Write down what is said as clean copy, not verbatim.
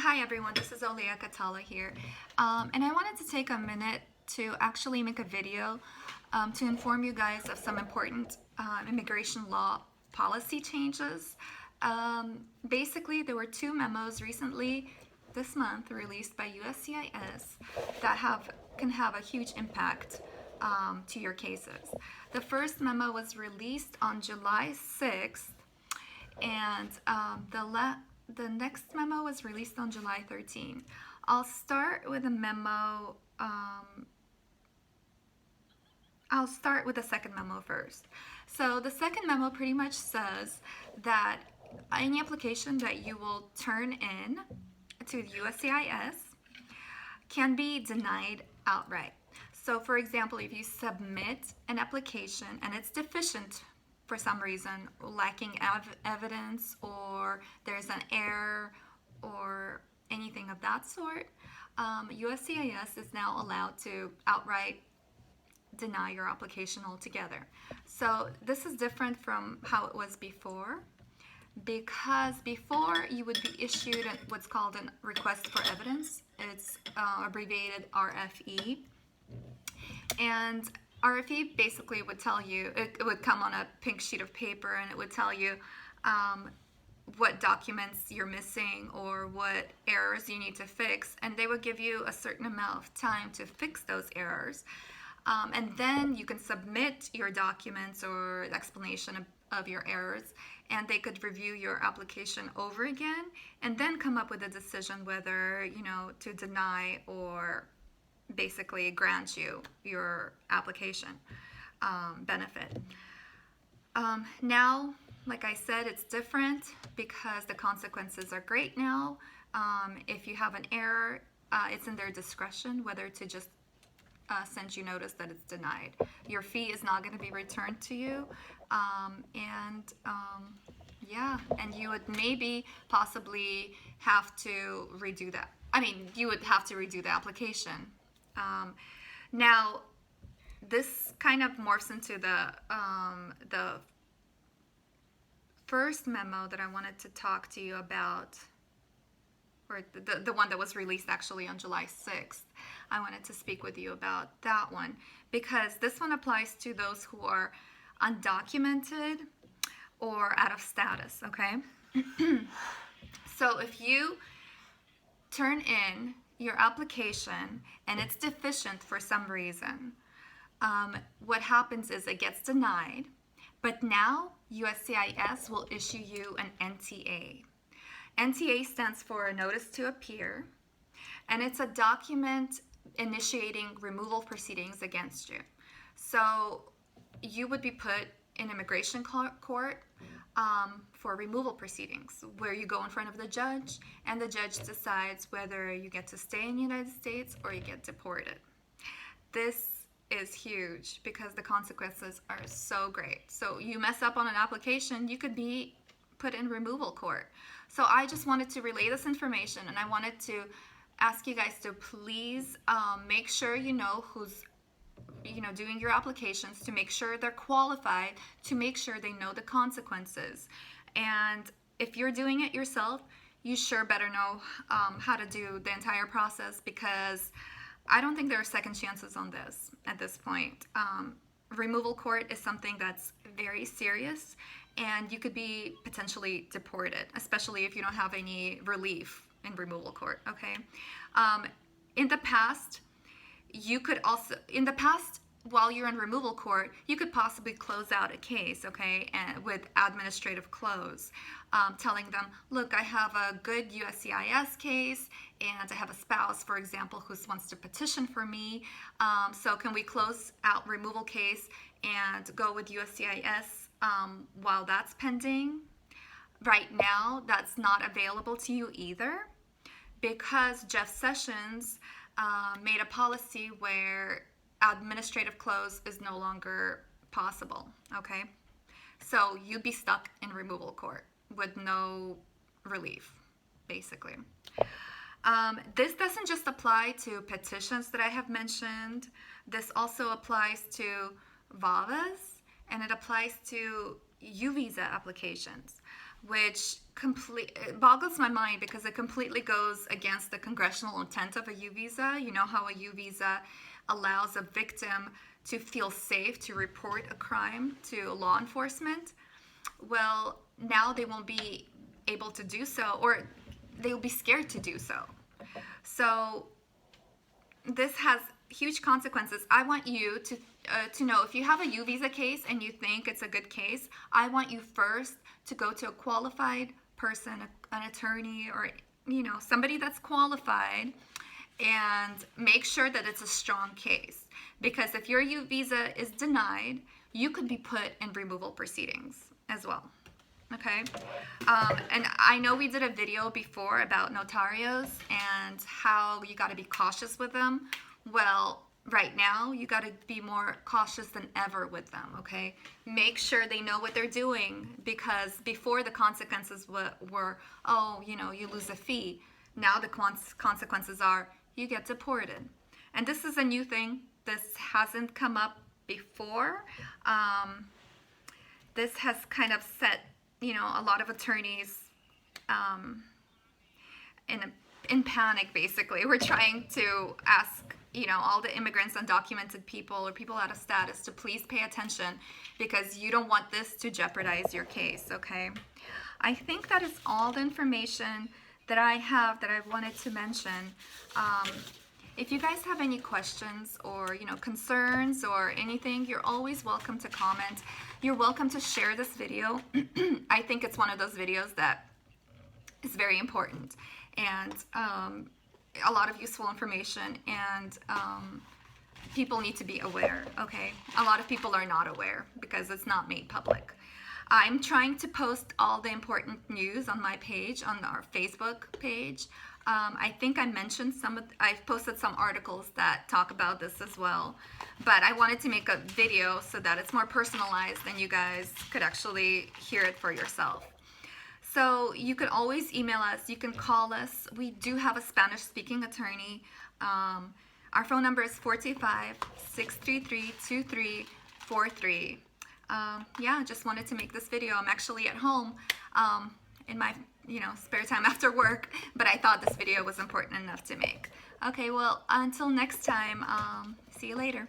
Hi everyone, this is Olia Katala here. And I wanted to take a minute to actually make a video to inform you guys of some important immigration law policy changes. Basically, there were two memos recently this month released by USCIS that can have a huge impact to your cases. The first memo was released on July 6th, and the next memo was released on July 13th. I'll start with a memo. I'll start with the second memo first. So the second memo pretty much says that any application that you will turn in to USCIS can be denied outright. So for example, if you submit an application and it's deficient for some reason, lacking evidence, or there's an error or anything of that sort, USCIS is now allowed to outright deny your application altogether. So this is different from how it was before, because before you would be issued what's called a request for evidence. It's abbreviated RFE. And RFE basically would tell you, it would come on a pink sheet of paper, and it would tell you what documents you're missing or what errors you need to fix, and they would give you a certain amount of time to fix those errors. And then you can submit your documents or explanation of your errors, and they could review your application over again and then come up with a decision whether, to deny or basically grant you your application benefit. Now, like I said, it's different because the consequences are great now. If you have an error, it's in their discretion whether to just send you notice that it's denied. Your fee is not going to be returned to you, and you would maybe possibly have to redo that. You would have to redo the application. Now, this kind of morphs into the first memo that I wanted to talk to you about, or the one that was released actually on July 6th. I wanted to speak with you about that one because this one applies to those who are undocumented or out of status, okay? So if you turn in your application and it's deficient for some reason, what happens is it gets denied, but now USCIS will issue you an NTA. NTA stands for a Notice to Appear, and it's a document initiating removal proceedings against you. So you would be put in immigration court for removal proceedings, where you go in front of the judge, and the judge decides whether you get to stay in the United States or you get deported. This is huge because the consequences are so great. So you mess up on an application, you could be put in removal court. So I just wanted to relay this information, and I wanted to ask you guys to please make sure you know who's doing your applications, to make sure they're qualified, to make sure they know the consequences. And if you're doing it yourself, you sure better know how to do the entire process, because I don't think there are second chances on this at this point. Removal court is something that's very serious, and you could be potentially deported, especially if you don't have any relief in removal court, okay? In the past, while you're in removal court, you could possibly close out a case, okay, and with administrative close, telling them, look, I have a good USCIS case, and I have a spouse, for example, who wants to petition for me, so can we close out removal case and go with USCIS while that's pending? Right now, that's not available to you either, because Jeff Sessions made a policy where administrative close is no longer possible, okay? So you'd be stuck in removal court with no relief, basically. This doesn't just apply to petitions that I have mentioned. This also applies to VAWAs, and it applies to U visa applications, which it boggles my mind because it completely goes against the congressional intent of a U visa. You know how a U visa allows a victim to feel safe to report a crime to law enforcement. Well, now they won't be able to do so, or they will be scared to do so. So this has huge consequences. I want you to know, if you have a U visa case and you think it's a good case, I want you first to go to a qualified person, an attorney, or somebody that's qualified, and make sure that it's a strong case. Because if your U visa is denied, you could be put in removal proceedings as well. Okay, and I know we did a video before about notarios and how you got to be cautious with them. Well, right now you got to be more cautious than ever with them. Okay, make sure they know what they're doing, because before the consequences were you lose a fee. Now the consequences are you get deported, and this is a new thing. This hasn't come up before. This has kind of set a lot of attorneys in panic. Basically, we're trying to ask all the immigrants, undocumented people, or people out of status to please pay attention, because you don't want this to jeopardize your case. Okay, I think that is all the information that I have that I wanted to mention. If you guys have any questions or concerns or anything, you're always welcome to comment. You're welcome to share this video. I think it's one of those videos that is very important, and a lot of useful information, and people need to be aware. Okay, a lot of people are not aware because it's not made public. I'm trying to post all the important news on my page, on our Facebook page. I think I mentioned I've posted some articles that talk about this as well, but I wanted to make a video so that it's more personalized and you guys could actually hear it for yourself. So you can always email us, you can call us. We do have a Spanish speaking attorney. Our phone number is 425-633-2343. Yeah, just wanted to make this video. I'm actually at home in my spare time after work, but I thought this video was important enough to make. Okay, well, until next time, see you later.